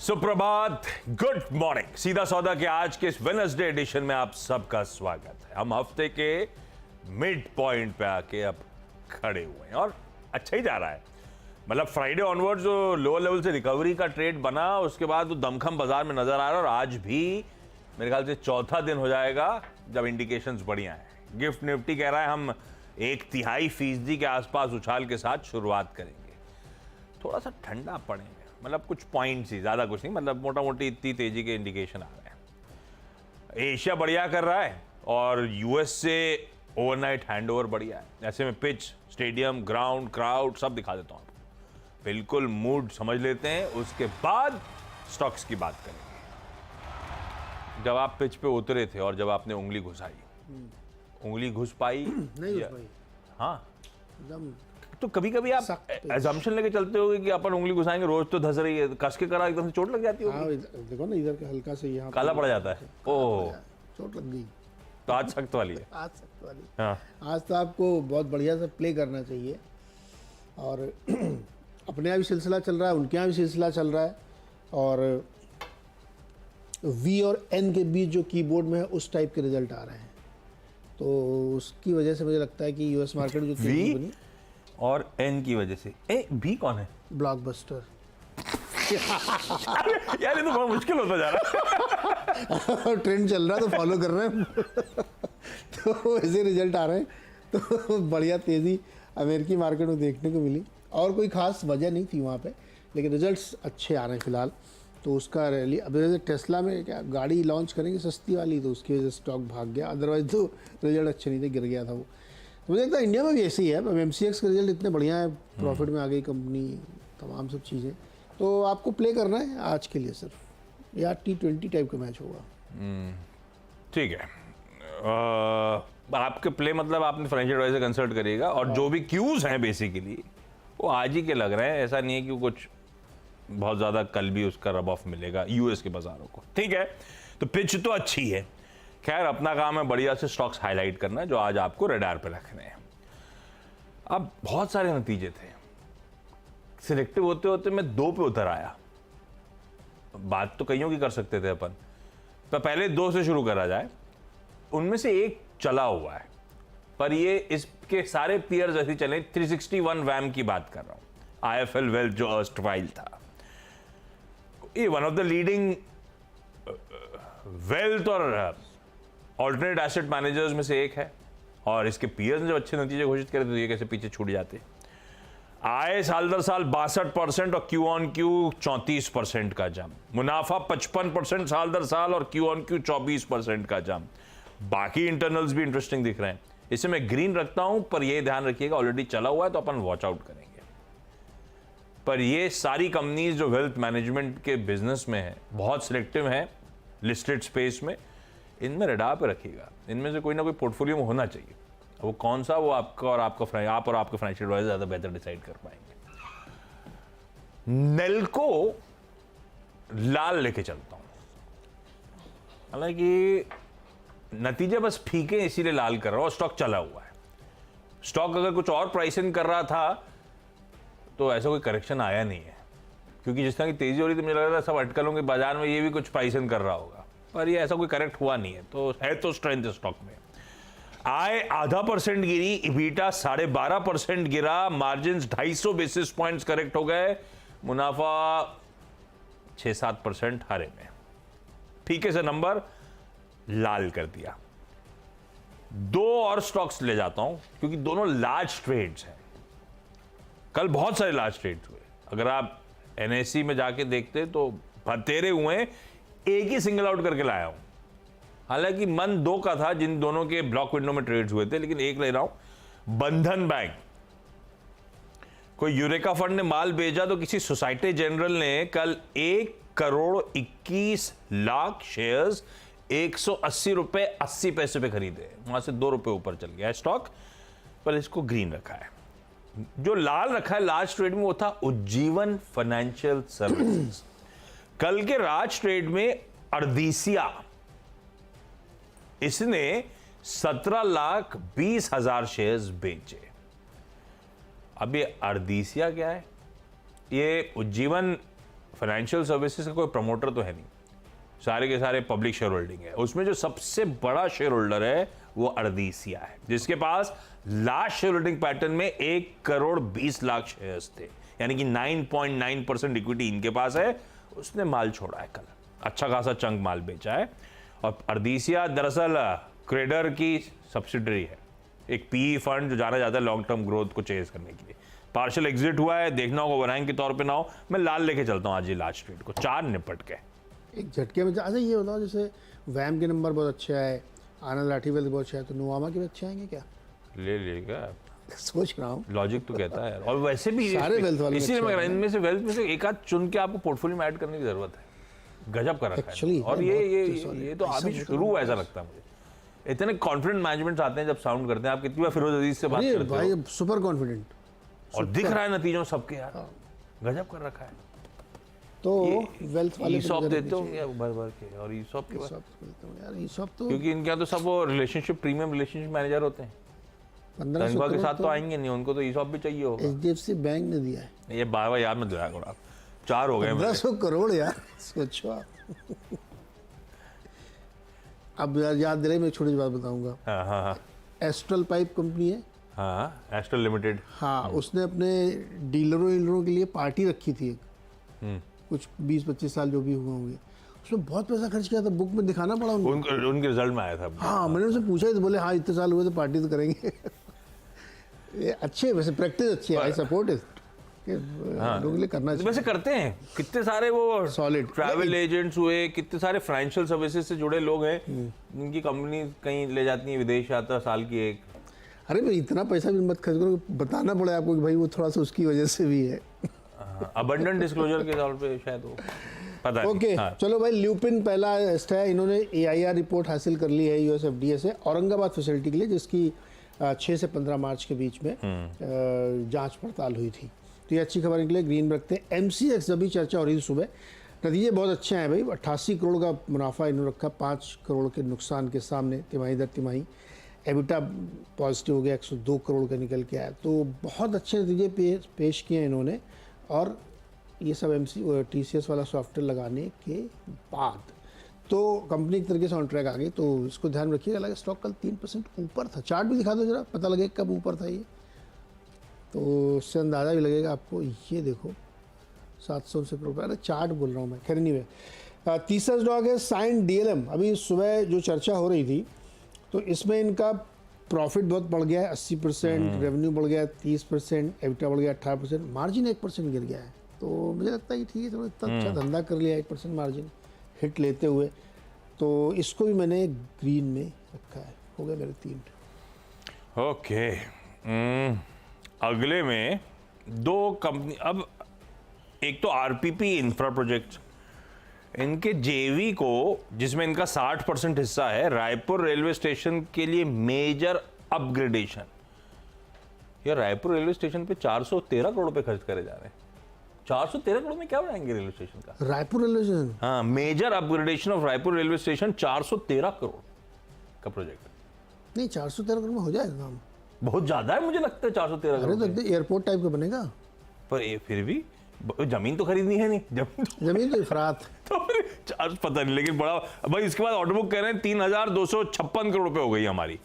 सुप्रभात, good morning. सीधा सौदा के आज के इस वेडनेसडे एडिशन में आप सबका स्वागत है। हम हफ्ते के मिड पॉइंट पे आके अब खड़े हुए हैं और अच्छा ही जा रहा है। मतलब फ्राइडे ऑनवर्ड जो लोअर लेवल से रिकवरी का ट्रेड बना, उसके बाद वो दमखम बाजार में नजर आ रहा है और आज भी मेरे ख्याल से चौथा दिन हो जाएगा जब इंडिकेशंस बढ़िया हैं। गिफ्ट निफ्टी कह रहा है हम 1/3% के आसपास उछाल के साथ शुरुआत करेंगे। थोड़ा सा ठंडा पड़ेंगे, मतलब कुछ पॉइंट्स ही, ज्यादा कुछ नहीं, मतलब मोटा मोटी इतनी तेजी के इंडिकेशन आ रहे हैं। एशिया बढ़िया कर रहा है और यूएस से ओवरनाइट हैंडओवर बढ़िया है। ऐसे में पिच, स्टेडियम, ग्राउंड, क्राउड सब दिखा देता हूं आपको। बिल्कुल मूड समझ लेते हैं, उसके बाद स्टॉक्स की बात करेंगे। जब आप पिच पे उतरे थे और जब आपने उंगली घुसाई, उंगली घुस पाई नहीं घुस पाई। हाँ, एकदम तो कभी कभी आप एजम्पशन लेके चलते होगे कि अपन उंगली घुसाएंगे, रोज तो धस रही है, कस के करा एकदम से चोट लग जाती होगी। हाँ, देखो ना, इधर का हल्का से यहाँ काला पड़ जाता है। ओह, चोट लग गई। तो आज सख्त वाली है। आज सख्त वाली। हाँ, आज तो आपको बहुत बढ़िया से प्ले करना चाहिए और अपने यहाँ भी सिलसिला चल रहा है, उनके यहाँ भी सिलसिला चल रहा है और वी और एन के बीच जो कीबोर्ड में है उस टाइप के रिजल्ट आ रहे हैं। तो उसकी वजह से मुझे लगता है कि यूएस मार्केट जो तेजी बनी और एन की वजह से। ए बी कौन है? ब्लॉकबस्टर। यार ये तो बहुत मुश्किल होता जा रहा है। ट्रेंड चल रहा है तो फॉलो कर रहे हैं। तो ऐसे रिजल्ट आ रहे हैं, तो बढ़िया तेज़ी अमेरिकी मार्केट में देखने को मिली और कोई खास वजह नहीं थी वहाँ पे, लेकिन रिजल्ट्स अच्छे आ रहे हैं फिलहाल। तो उसका रैली, अब जैसे टेस्ला में क्या गाड़ी लॉन्च करेंगे सस्ती वाली, तो उसकी वजह से स्टॉक भाग गया, अदरवाइज तो रिजल्ट अच्छे नहीं थे, गिर गया था वो। तो मुझे लगता है इंडिया में भी ऐसे ही है। अब एमसीएक्स के रिजल्ट इतने बढ़िया है, प्रॉफिट में आ गई कंपनी, तमाम सब चीज़ें। तो आपको प्ले करना है आज के लिए सिर्फ, या T20 टाइप का मैच होगा। ठीक है। आपके प्ले मतलब आपने फाइनेंशियल एडवाइजर कंसल्ट करिएगा और जो भी क्यूज हैं बेसिकली वो आज ही के लग रहे हैं। ऐसा नहीं है कि कुछ बहुत ज़्यादा कल भी उसका रब ऑफ मिलेगा यूएस के बाजारों को। ठीक है, तो पिच तो अच्छी है। खैर, अपना काम है बढ़िया से स्टॉक्स हाईलाइट करना, जो आज आपको रडार पे रखने हैं। अब बहुत सारे नतीजे थे, सिलेक्टिव होते होते मैं 2 पे उतर आया। बात तो कईयों की कर सकते थे अपन, तो पहले 2 से शुरू करा जाए। उनमें से एक चला हुआ है, पर ये इसके सारे पीयर्स ऐसे चले। 361 वैम की बात कर रहा हूं, आईएफएल वेल्थ जो अर्स्टवाइल था, ये one of the leading wealth और ऑल्टरनेट एसेट मैनेजर्स में से एक है और इसके पीयर्स ने जब अच्छे नतीजे घोषित करे तो ये कैसे पीछे छूट जाते। आय साल दर साल 62% और क्यू ऑन क्यू 34% का जंप, मुनाफा 55% साल दर साल और क्यू ऑन क्यू 24% का जंप। बाकी इंटरनल्स भी इंटरेस्टिंग दिख रहे हैं। इसे मैं ग्रीन रखता हूं, पर यह ध्यान रखिएगा ऑलरेडी चला हुआ है तो अपन वॉच आउट करेंगे। पर ये सारी कंपनीज जो वेल्थ मैनेजमेंट के बिजनेस में है, बहुत सिलेक्टिव है लिस्टेड स्पेस में, इनमें रडार पे रखिएगा। इनमें से कोई ना कोई पोर्टफोलियो में होना चाहिए। वो कौन सा, वो आपका और आपका आप और आपके फाइनेंशियल एडवाइजर ज्यादा बेहतर डिसाइड कर पाएंगे। नेल्को लाल लेके चलता हूं, हालांकि नतीजे बस फीके इसीलिए लाल कर रहा हूं। स्टॉक चला हुआ है। स्टॉक अगर कुछ और प्राइसिंग कर रहा था तो ऐसा कोई करेक्शन आया नहीं है, क्योंकि जिस तरह की तेजी हो रही थी मुझे लग रहा था सब अटकलों के बाजार में ये भी कुछ प्राइसिंग कर रहा होगा, पर ये ऐसा कोई करेक्ट हुआ नहीं है। तो है तो स्ट्रेंथ स्टॉक में। आय 0.5% गिरी, इबीटा 12.5% गिरा, मार्जिन 250 बेसिस पॉइंट्स करेक्ट हो गए, मुनाफा 6-7% हरे में। फीके से नंबर लाल कर दिया। 2 और स्टॉक्स ले जाता हूं क्योंकि दोनों लार्ज ट्रेड्स हैं। कल बहुत सारे लार्ज ट्रेड्स हुए। अगर आप एनएससी में जाके देखते तो बतेरे हुए, एक ही सिंगल आउट करके लाया हूं। हालांकि मन 2 का था, जिन दोनों के ब्लॉक विंडो में ट्रेड्स हुए थे, लेकिन एक ले रहा हूं। बंधन बैंक, कोई यूरेका फंड ने माल भेजा तो किसी सोसाइटी जनरल ने कल 1,21,00,000 शेयर्स 180 रुपए 80 पैसे पे खरीदे। वहां से 2 रुपए ऊपर चल गया है स्टॉक, पर इसको ग्रीन रखा है। जो लाल रखा है लार्ज ट्रेड में वो था उज्जीवन फाइनेंशियल सर्विसेज। कल के राज ट्रेड में अर्दिसिया, इसने 17,20,000 शेयर्स बेचे। अब ये अर्दिसिया क्या है? ये उज्जीवन फाइनेंशियल सर्विसेज का कोई प्रमोटर तो है नहीं, सारे के सारे पब्लिक शेयर होल्डिंग है। उसमें जो सबसे बड़ा शेयर होल्डर है वो अर्देसिया है, जिसके पास लास्ट शेयर होल्डिंग पैटर्न में 1,20,00,000 शेयर्स थे, यानी कि 9.9% इक्विटी इनके पास है। उसने माल छोड़ा है कल, अच्छा खासा चंक माल बेचा है। और अर्देसिया दरअसल क्रेडर की सब्सिडरी है, एक पीई फंड जो जाना जाता है लॉन्ग टर्म ग्रोथ को चेज करने के लिए। पार्शियल एग्जिट हुआ है, देखना होगा ओवरहैंग के तौर पे ना हो। मैं लाल लेके चलता हूँ आज ये लास्ट ट्रेड को, 4 निपट के एक झटके में। अच्छा ये बताओ, जैसे वैम के नंबर बहुत अच्छे आए, आनंद लाठी वेल्थ बहुत अच्छा है, तो नुवामा के भी अच्छे आएंगे क्या? ले लेगा, सोच रहा हूँ। लॉजिक तो कहता है यार। और वैसे भी सारे वेल्थ वाले इसीलिए अच्छे मैं कह रहा हैं। हूं, इनमें से वेल्थ में से एक आध चुन के आपको पोर्टफोलियो में ऐड करने की जरूरत है। गजब कर रखा है। Actually, और है, ये तो अभी शुरू हुआ ऐसा लगता है मुझे। इतने कॉन्फिडेंट मैनेजमेंट आते हैं जब साउंड करते हैं। आप कितनी बार फिरोज अजीज से बात अरे करते भाई हो, सुपर कॉन्फिडेंट, और दिख रहा है नतीजों सबके यार, गजब कर रखा है। तो वेल्थ वाले ईसॉप देते होंगे भर भर के, और ईसॉप के बाद यार ये सब तो क्योंकि इनके यहाँ तो सब वो रिलेशनशिप प्रीमियम रिलेशनशिप मैनेजर होते हैं, 1500 तनख्वाह के करोड़ साथ तो आएंगे नहीं, उनको तो ईसॉप भी चाहिए होगा। HDFC बैंक ने दिया है। ये बार बार याद मत दिलाया करो आप, 4 हो गए मेरे। 1500 करोड़ यार, सोचो आप। अब यार याद दिलाए, मैं एक छोटी सी बात बताऊंगा। हाँ हाँ हाँ एस्ट्रल पाइप कंपनी है, हाँ, एस्ट्रल लिमिटेड। हाँ, उसने अपने डीलरों के लिए पार्टी रखी थी एक, कुछ 20-25 साल जो भी हुए होंगे, उसमें बहुत पैसा खर्च किया था, बुक में दिखाना पड़ा उनको। उनके रिजल्ट में आया था। हाँ, मैंने उनसे पूछा तो बोले हाँ इतने साल हुए तो पार्टी तो करेंगे। ये अच्छे, वैसे प्रैक्टिस अच्छी है, आई सपोर्ट इट, लोगों के लिए करना चाहिए। वैसे करते हैं कितने सारे वो Solid। ट्रैवल एजेंट्स हुए, कितने सारे फाइनेंशियल सर्विसेज से जुड़े लोग हैं, उनकी कंपनी कहीं ले जाती है विदेश यात्रा साल की एक। अरे भाई इतना पैसा भी मत खर्च करो, बताना पड़े आपको कि भाई वो थोड़ा सा उसकी वजह से भी है। अबंडेंट डिस्क्लोजर के तौर पे शायद वो पता नहीं। ओके हाँ। चलो भाई, ल्यूपिन पहला है, इन्होंने AIR रिपोर्ट हासिल कर ली है US FDA से औरंगाबाद फैसिलिटी के लिए, जिसकी 6 से 15 मार्च के बीच में जांच पड़ताल हुई थी। तो ये अच्छी खबर निकले, ग्रीन रखते हैं। MCX जब भी चर्चा हो रही थी सुबह, नतीजे बहुत अच्छे हैं भाई। 88 करोड़ का मुनाफा इन्होंने रखा, 5 करोड़ के नुकसान के सामने तिमाही दर तिमाही। एबिटा पॉजिटिव हो गया, 102 करोड़ का निकल के आया। तो बहुत अच्छे नतीजे पेश किए हैं इन्होंने, और ये सब TCS वाला सॉफ्टवेयर लगाने के बाद तो कंपनी एक तरीके से ऑन ट्रैक आ गई। तो इसको ध्यान रखिएगा। लगा स्टॉक कल 3% ऊपर था, चार्ट भी दिखा दो जरा, पता लगे कब ऊपर था ये, तो उससे अंदाज़ा भी लगेगा आपको। ये देखो 700 करोड़, अरे चार्ट बोल रहा हूँ मैं, खैर नहीं है। तीसरा स्टॉक है साइन DLM। अभी सुबह जो चर्चा हो रही थी, तो इसमें इनका प्रॉफिट बहुत बढ़ गया है, 80%, रेवेन्यू बढ़ गया है 30%, एबिटा बढ़ गया 18%, मार्जिन 1% गिर गया है। तो मुझे लगता है कि ठीक है, चलो इतना अच्छा धंधा कर लिया, 1% मार्जिन हिट लेते हुए, तो इसको भी मैंने ग्रीन में रखा है। हो गए मेरे 3। ओके, अगले में 2 कंपनी। अब एक तो RPP इंफ्रा प्रोजेक्ट, इनके JV को, जिसमें इनका 60% हिस्सा है, रायपुर रेलवे स्टेशन के लिए मेजर अपग्रेडेशन। यार रायपुर रेलवे स्टेशन पे 413 करोड़ रुपए खर्च करे जा रहे हैं। 413 करोड़ में क्या बनाएंगे रेलवे स्टेशन का? रायपुर रेलवे स्टेशन, हाँ, major upgradation of Raipur railway station, 413 crore का प्रोजेक्ट। नहीं 413 करोड़ में हो जाएगा काम। बहुत ज्यादा है मुझे लगता है 413 अरे करोड़। तो एकदम एयरपोर्ट टाइप का बनेगा। पर ये फिर भी जमीन तो खरीदनी है नहीं, जमीन तो इफरात। तो फिर चार्ज पता नहीं, लेकिन बड़ा भाई। इसके बाद ऑर्डर बुक कह रहे हैं 3,256 करोड़ रुपए हो गई हमारी।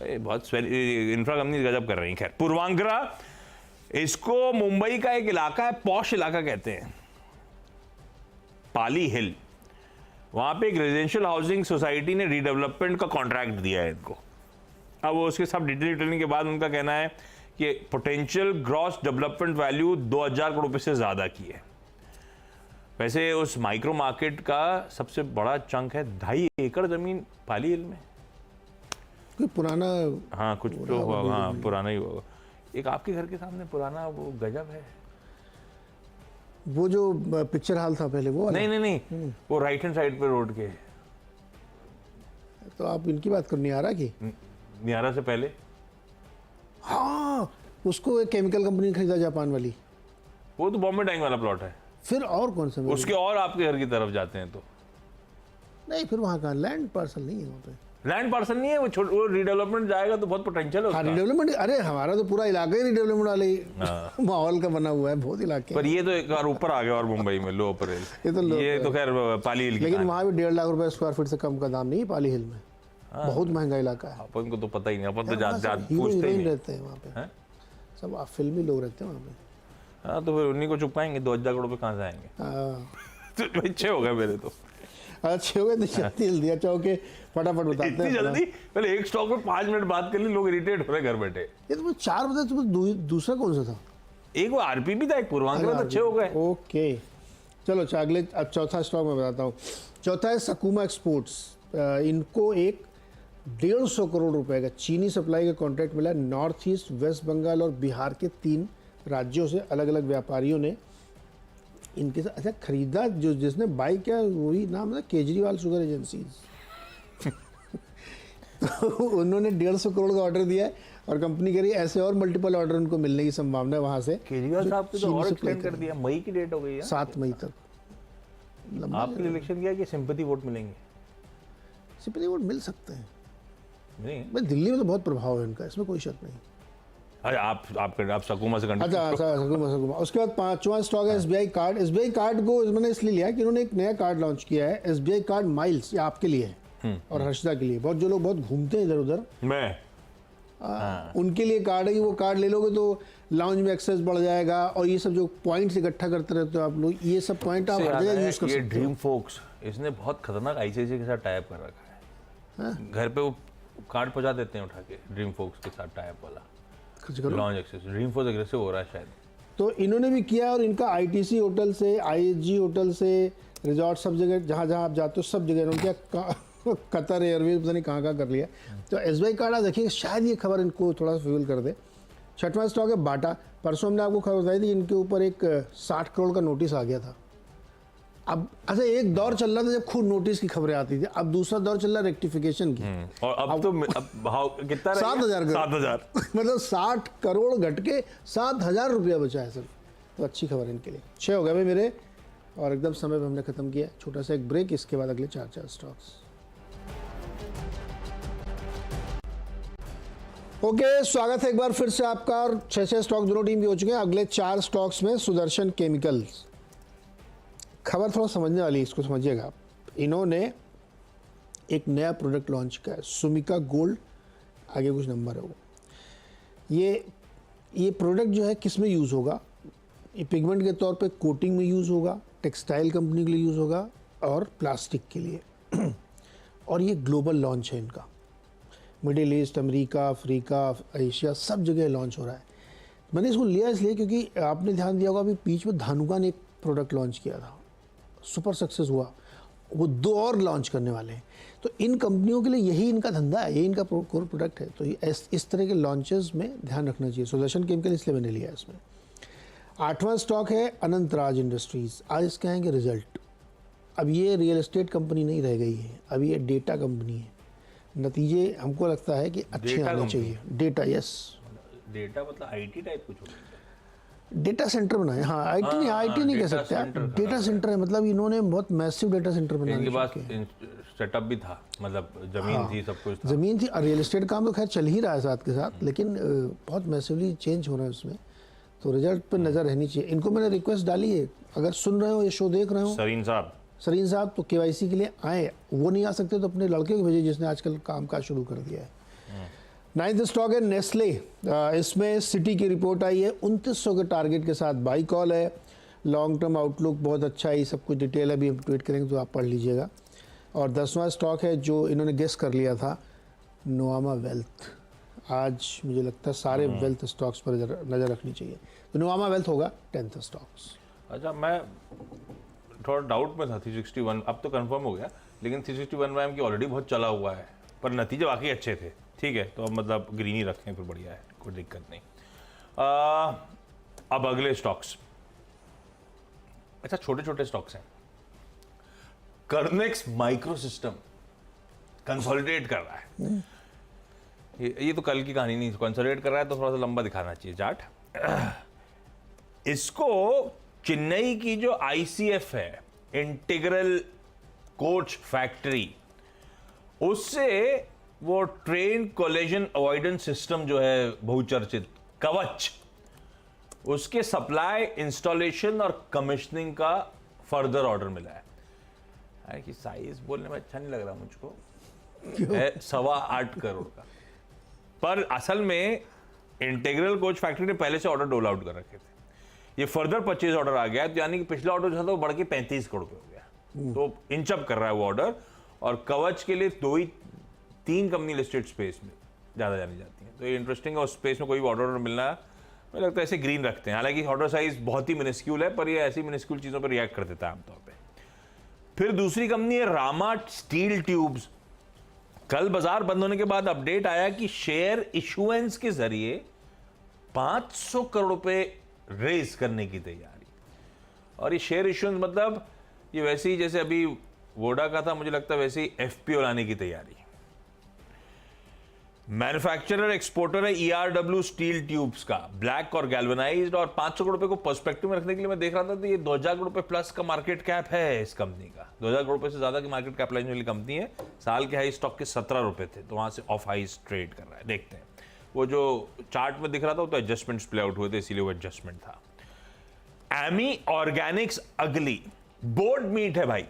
बहुत इंफ्रा कंपनी गजब कर रही है। खैर, पूर्वांकरा, इसको मुंबई का एक इलाका है, पॉश इलाका कहते हैं, पाली हिल। वहां पे एक रेजिडेंशियल हाउसिंग सोसाइटी ने रीडेवलपमेंट का कॉन्ट्रैक्ट दिया है इनको। अब वो उसके सब डिटेलिंग के बाद उनका कहना है कि potential gross development value 2,000 crore रुपए से ज्यादा की है। वैसे उस माइक्रो मार्केट का सबसे बड़ा चंक है 2.5 एकड़ जमीन पाली हिल में। कोई पुराना, हाँ कुछ तो हुआ, हाँ पुराना ही होगा। एक आपके घर के सामने पुराना वो गजब है, वो जो पिक्चर हॉल था पहले, वो वाला? नहीं, वो राइट हैंड साइड पे रोड के। तो आप इनकी बात करनी आ रहा कि नियारा से पहले? हाँ, उसको एक केमिकल कंपनी ने खरीदा, जापान वाली। वो तो बॉम्बे डाइंग वाला प्लॉट है। फिर और कौन सा? उसके और आपके घर की तरफ जाते हैं तो नहीं, फिर वहाँ का लैंड पार्सल नहीं है वहाँ पे। लैंड पार्सल नहीं है वो रिडेवलपमेंट जाएगा तो बहुत पोटेंशियल है हाँ उसका। रिडेवलपमेंट, अरे हमारा तो पूरा इलाका ही रिडेवलपमेंट वाले माहौल का बना हुआ है, बहुत इलाके। पर ये तो एक बार ऊपर आ गया और मुंबई में लो अपर हिल, ये तो खैर पाली हिल की लेकिन कहानी। वहाँ भी 1.5 लाख रुपए स्क्वायर फीट से कम का दाम नहीं है पाली हिल में, बहुत महंगा इलाका है। अपन को तो पता ही नहीं, अपन तो वहाँ जात सब जात हीरो पूछते ही हीरोइन नहीं। रहते हैं वहाँ पे, हैं? सब फिल्मी लोग रहते हैं वहाँ पे। हाँ तो फिर उन्हीं को चुपाएंगे, 2,000 करोड़ पे कहाँ से आएंगे? हाँ, तो अच्छे हो गए मेरे तो। अच्छे हो गए तो जल्दी जल्दी अच्छा होके फटाफट बताते इतनी हैं। जल्दी पहले एक स्टॉक में 5 मिनट बात कर ली, लोग इरिटेट हो रहे घर बैठे। ये तो 4 बता, तुम्हें दूसरा कौन सा था? एक वो आरपीबी था, एक पूर्वांचल में, अच्छे हो गए। ओके चलो अच्छा, अगले अब चौथा स्टॉक मैं बताता हूँ। चौथा है सकूमा एक्सपोर्ट्स। इनको एक 150 करोड़ रुपए का चीनी सप्लाई का कॉन्ट्रैक्ट मिला। नॉर्थ ईस्ट, वेस्ट बंगाल और बिहार के 3 राज्यों से अलग अलग व्यापारियों ने इनके साथ अच्छा खरीदा। जो जिसने बाई किया वही नाम है केजरीवाल शुगर एजेंसीज। तो उन्होंने 150 करोड़ का ऑर्डर दिया है और कंपनी कह रही है ऐसे और मल्टीपल ऑर्डर उनको मिलने की संभावना है वहां से। केजरीवाल साहब को तो और चीनी एक्सटेंड supply कर दिया, मई की डेट हो गई है। 7 मई तक आपके लिए इलेक्शन किया कि सिंपैथी वोट मिलेंगे? सिंपैथी वोट मिल सकते हैं। नहीं भाई दिल्ली में तो बहुत प्रभाव है इनका, इसमें कोई शक नहीं। अरे आप सकूमा से कंटिन्यू। अच्छा सकूमा। उसके बाद 5वां स्टॉक है एसबीआई कार्ड। एसबीआई कार्ड को मैंने इसलिए लिया कि उन्होंने एक नया कार्ड लॉन्च किया है, एसबीआई कार्ड माइल्स। ये आपके लिए है और हर्षदा के लिए। बहुत जो लोग बहुत घूमते हैं इधर उधर, मैं उनके लिए कार्ड है कि वो कार्ड ले लोगे तो लाउंज में एक्सेस बढ़ जाएगा और ये सब जो पॉइंट्स इकट्ठा करते रहते हो आप लोग, ये सब पॉइंट आप हर जगह यूज कर ये सकते हो। ड्रीम फोक्स इसने बहुत खतरनाक आईसीआईसीआई के साथ टाइप कर रखा है। घर पे वो कार्ड पहुंचा देते हैं उठा के, ड्रीम फोक्स के साथ टाइप वाला खर्च करो। Launch access. Dream folks aggressive हो रहा है शायद। तो इन्होंने भी किया और इनका आईटीसी होटल से, आईएसजी होटल से, रिजॉर्ट, सब जगह जहाँ जहाँ आप जाते हो सब जगह इन्होंने कतर एयरवेज पता नहीं कहाँ कर लिया। तो एसबीआई कार्ड आप देखिए, शायद ये खबर इनको थोड़ा सा फ्यूल कर दे। 6वां स्टॉक है बाटा। परसों हमने आपको खबर बताई थी इनके ऊपर एक 60 करोड़ का नोटिस आ गया था। अब अच्छा एक दौर चल रहा था जब खूब नोटिस की खबरें आती थी, अब दूसरा दौर चल रहा है रेक्टिफिकेशन की। और अब तो भाव कितना रह गया? 7,000 करोड़। 7,000 मतलब 60 करोड़ घट के 7,000 रुपया बचा है सिर्फ। तो अच्छी खबर है इनके लिए। 6 हो गए भाई मेरे और एकदम समय पे हमने खत्म किया। छोटा सा एक ब्रेक, इसके बाद अगले 4 स्टॉक्स। ओके स्वागत है एक बार फिर से आपका। और 6 स्टॉक दोनों टीम के हो चुके हैं। अगले 4 स्टॉक्स में सुदर्शन केमिकल्स। खबर थोड़ा समझने वाली है, इसको समझिएगा आप। इन्होंने एक नया प्रोडक्ट लॉन्च किया है, सुमिका गोल्ड, आगे कुछ नंबर है वो। ये प्रोडक्ट जो है किस में यूज़ होगा? ये पिगमेंट के तौर पे कोटिंग में यूज़ होगा, टेक्सटाइल कंपनी के लिए यूज़ होगा और प्लास्टिक के लिए। और ये ग्लोबल लॉन्च है इनका। Middle east, America, Africa, Asia सब जगह लॉन्च हो रहा है। मैंने इसको लिया इसलिए क्योंकि आपने ध्यान दिया होगा अभी बीच में धानुका ने एक प्रोडक्ट लॉन्च किया था, सुपर सक्सेस हुआ। वो 2 और लॉन्च करने वाले हैं। तो इन कंपनियों के लिए यही इनका धंधा है, यही इनका कोर प्रोडक्ट है। तो इस तरह के लॉन्चेस में ध्यान रखना चाहिए। सुदर्शन केमिकल इसलिए मैंने लिया है इसमें। 8वां स्टॉक है अनंतराज इंडस्ट्रीज। आज इसके आएंगे रिजल्ट। अब ये रियल एस्टेट कंपनी नहीं रह गई है, अब ये डेटा कंपनी है। नतीजे हमको लगता है कि अच्छे डेटा आने कंपनी? चाहिए। डेटा, यस, डेटा मतलब आईटी टाइप कुछ हो गया। डेटा सेंटर बनाए। हाँ आईटी नहीं, आईटी नहीं कह डेटा सकते आप, सेंटर डेटा सेंटर है। मतलब इन्होंने बहुत मैसिव डेटा सेंटर बनाए। इनके पास सेटअप भी था, मतलब जमीन थी, सब कुछ था। ज़मीन थी और रियल एस्टेट काम तो खैर चल ही रहा है साथ के साथ, लेकिन बहुत मैसिवली चेंज हो रहा है उसमें। तो रिजल्ट पर नज़र रहनी चाहिए। इनको मैंने रिक्वेस्ट डाली है, अगर सुन रहे हो ये शो देख रहे हो सरीन साहब तो केवाईसी के लिए आए। वो नहीं आ सकते तो अपने लड़के को भेजिए जिसने आजकल काम काज शुरू कर दिया है। 9th स्टॉक है नेस्ले। इसमें सिटी की रिपोर्ट आई है, 2900 के टारगेट के साथ बाई कॉल है। लॉन्ग टर्म आउटलुक बहुत अच्छा है, सब कुछ डिटेल अभी हम ट्वीट करेंगे तो आप पढ़ लीजिएगा। और 10वां स्टॉक है जो इन्होंने गेस कर लिया था, नोआमा वेल्थ। आज मुझे लगता है सारे वेल्थ स्टॉक्स पर नज़र रखनी चाहिए। तो नोआमा वेल्थ होगा 10th स्टॉक्स। अच्छा, मैं थोड़ा डाउट में था 361, अब तो कंफर्म हो गया, लेकिन 361 मैम की ऑलरेडी बहुत चला हुआ है, पर नतीजे वाकई अच्छे थे। ठीक है, तो अब मतलब ग्रीन ही रखें फिर, बढ़िया है, कोई दिक्कत नहीं। अब अगले स्टॉक्स, अच्छा छोटे छोटे स्टॉक्स हैं। कर्नेक्स माइक्रो सिस्टम कंसोलिडेट कर रहा है। ये तो कल की कहानी नहीं, कंसोलिडेट कर रहा है तो थोड़ा सा लंबा दिखाना चाहिए चार्ट। इसको चेन्नई की जो आईसीएफ है, इंटीग्रल कोच फैक्ट्री, उससे वो ट्रेन कोलिजन अवॉइडेंस सिस्टम जो है बहुचर्चित कवच, उसके सप्लाई, इंस्टॉलेशन और कमिश्निंग का फर्दर ऑर्डर मिला है। कि साइज बोलने में अच्छा नहीं लग रहा मुझको, है 8.25 करोड़ का, पर असल में इंटीग्रल कोच फैक्ट्री ने पहले से ऑर्डर डोल आउट कर रखे थे। ये फर्दर परचेज ऑर्डर आ गया, तो यानी कि पिछला ऑर्डर जो था तो बढ़ के 35 करोड़ पे हो गया। तो इंचअप कर रहा है वो ऑर्डर, और कवच के लिए 3 कंपनी लिस्टेड स्पेस में ज़्यादा जानी जाती है। तो ये इंटरेस्टिंग है, उस स्पेस में कोई भी ऑर्डर मिलना, मुझे लगता है ऐसे ग्रीन रखते हैं। हालांकि ऑर्डर साइज बहुत ही मिनिस्क्यूल है, पर ये ऐसी मिनिस्क्यूल चीज़ों पर रिएक्ट कर देता है आमतौर पर। फिर दूसरी कंपनी है रामा स्टील ट्यूब्स। कल बाजार बंद होने के बाद अपडेट आया कि शेयर इशुएंस के जरिए 500 करोड़ रुपए रेज करने की तैयारी। और ये शेयर इशुएंस मतलब ये वैसे ही जैसे अभी वोडा का था, मुझे लगता है वैसे ही एफपीओ लाने की तैयारी। मैन्युफैक्चरर एक्सपोर्टर है ERW स्टील ट्यूब्स का, ब्लैक और गैल्वेनाइज्ड, और 500 करोड़ रुपए को पर्सपेक्टिव में रखने के लिए मैं देख रहा था तो ये 2000 करोड़ रुपए प्लस का मार्केट कैप है इस कंपनी का। 2000 करोड़ रुपए से ज्यादा की मार्केट कैपिटलाइजेशन वाली कंपनी है। साल के हाई स्टॉक के 17 रुपए थे, तो वहां से ऑफ हाइस ट्रेड कर रहा है। देखते हैं, वो जो चार्ट में दिख रहा था वो तो एडजस्टमेंट्स प्ले आउट हुए थे, इसीलिए वो एडजस्टमेंट था। एमी ऑर्गेनिक्स अगली बोर्ड मीट है भाई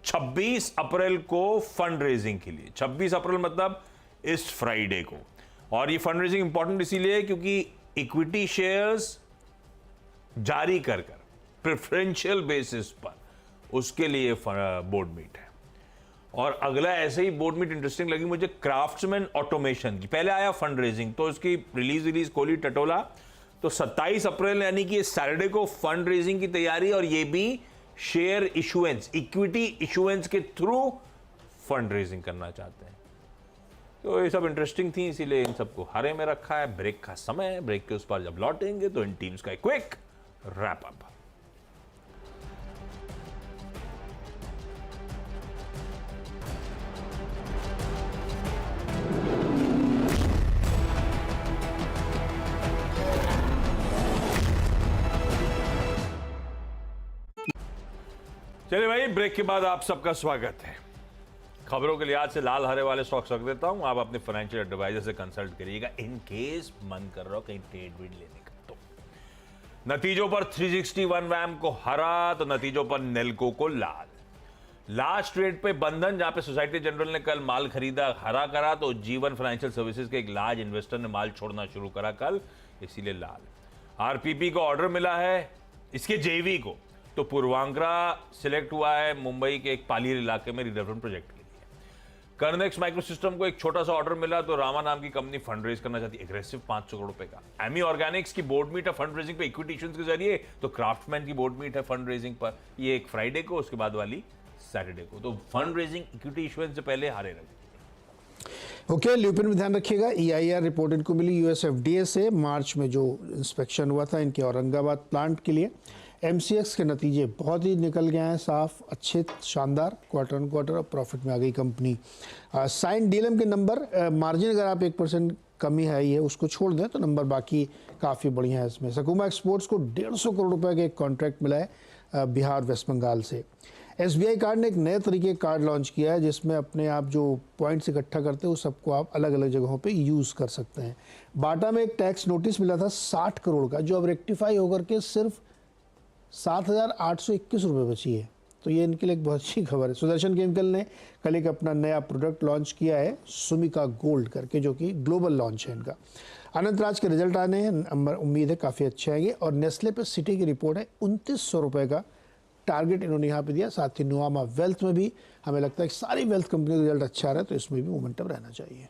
26 अप्रैल को फंड रेजिंग के लिए। 26 अप्रैल मतलब इस फ्राइडे को। और ये फंड रेजिंग इंपॉर्टेंट इसीलिए क्योंकि इक्विटी शेयर्स जारी कर प्रेफरेंशियल बेसिस पर उसके लिए बोर्ड मीट है। और अगला ऐसे ही बोर्ड मीट इंटरेस्टिंग लगी मुझे, क्राफ्ट्समैन ऑटोमेशन की। पहले आया फंड रेजिंग, तो उसकी रिलीज कोहली टटोला, तो 27 अप्रैल यानी कि सैटरडे को फंड रेजिंग की तैयारी, और ये भी शेयर इशुएंस, इक्विटी इशुएंस के थ्रू फंड रेजिंग करना चाहते हैं। तो ये सब इंटरेस्टिंग थी, इसीलिए इन सबको हरे में रखा है। ब्रेक का समय है, ब्रेक के उस पर जब लौटेंगे तो इन टीम्स का एक क्विक रैप अप। चलिए भाई, ब्रेक के बाद आप सबका स्वागत है। खबरों के लिहाज से लाल हरे वाले स्टॉक्स रख देता हूं, आप अपने फाइनेंशियल एडवाइजर से कंसल्ट करिएगा इन केस मन कर रहा हो कहीं ट्रेड वीड लेने का। तो नतीजों पर 361 वैम को हरा, तो नतीजों पर नेल्को को लाल। लास्ट ट्रेड पे बंधन, जहां पे सोसाइटी जनरल ने कल माल खरीदा, हरा करा, तो जीवन फाइनेंशियल सर्विसेज के एक लार्ज इन्वेस्टर ने माल छोड़ना शुरू करा कल, इसीलिए लाल। आरपीपी को ऑर्डर मिला है इसके जेवी को, तो पूर्वांकरा सिलेक्ट हुआ है मुंबई के एक पालियर इलाके में रिडेवलपमेंट प्रोजेक्ट के लिए। कर्नेक्स माइक्रोसिस्टम को एक छोटा सा ऑर्डर मिला, तो रामा नाम की कंपनी फंड रेज करना चाहती है एग्रेसिव 500 करोड़ रुपए का। एमी ऑर्गेनिक्स की बोर्ड मीट है फंड रेजिंग पे इक्विटी इश्यूएंस के जरिए, तो क्राफ्टमैन की बोर्ड मीट है फंड रेजिंग पर, ये एक फ्राइडे को, उसके बाद वाली सैटरडे को। तो फंड रेजिंग इक्विटी इश्यूएंस से पहले हारे रहे। ओके, ल्यूपिन में ध्यान रखिएगा। EIR रिपोर्ट इनको मिली यूएस FDA से, मार्च में जो इंस्पेक्शन हुआ था इनके औरंगाबाद प्लांट के लिए। MCX के नतीजे बहुत ही निकल गए हैं साफ, अच्छे, शानदार, क्वार्टर ऑन क्वार्टर, और प्रॉफिट में आ गई कंपनी। साइन DLM के नंबर, मार्जिन अगर आप 1% कमी है ये उसको छोड़ दें तो नंबर बाकी काफ़ी बढ़िया है इसमें। सकुमा एक्सपोर्ट्स को 150 करोड़ रुपए का एक कॉन्ट्रैक्ट मिला है बिहार वेस्ट बंगाल से। SBI कार्ड ने एक नए तरीके का कार्ड लॉन्च किया है जिसमें अपने आप जो पॉइंट्स इकट्ठा करते हैं वो सबको आप अलग अलग जगहों पे यूज़ कर सकते हैं। बाटा में एक टैक्स नोटिस मिला था 60 करोड़ का, जो अब रेक्टिफाई होकर के सिर्फ 7,821 रुपये बची है, तो ये इनके लिए एक बहुत अच्छी खबर है। सुदर्शन केमिकल ने कल एक अपना नया प्रोडक्ट लॉन्च किया है सुमिका गोल्ड करके, जो कि ग्लोबल लॉन्च है इनका। अनंतराज के रिजल्ट आने हैं, नंबर उम्मीद है काफ़ी अच्छे आएंगे। और नेस्ले पे सिटी की रिपोर्ट है, 2900 रुपये का टारगेट इन्होंने यहाँ पे दिया। साथ ही नुआमा वेल्थ में भी हमें लगता है कि सारी वेल्थ कंपनी का रिजल्ट अच्छा आ रहा है, तो इसमें भी मोमेंटम रहना चाहिए।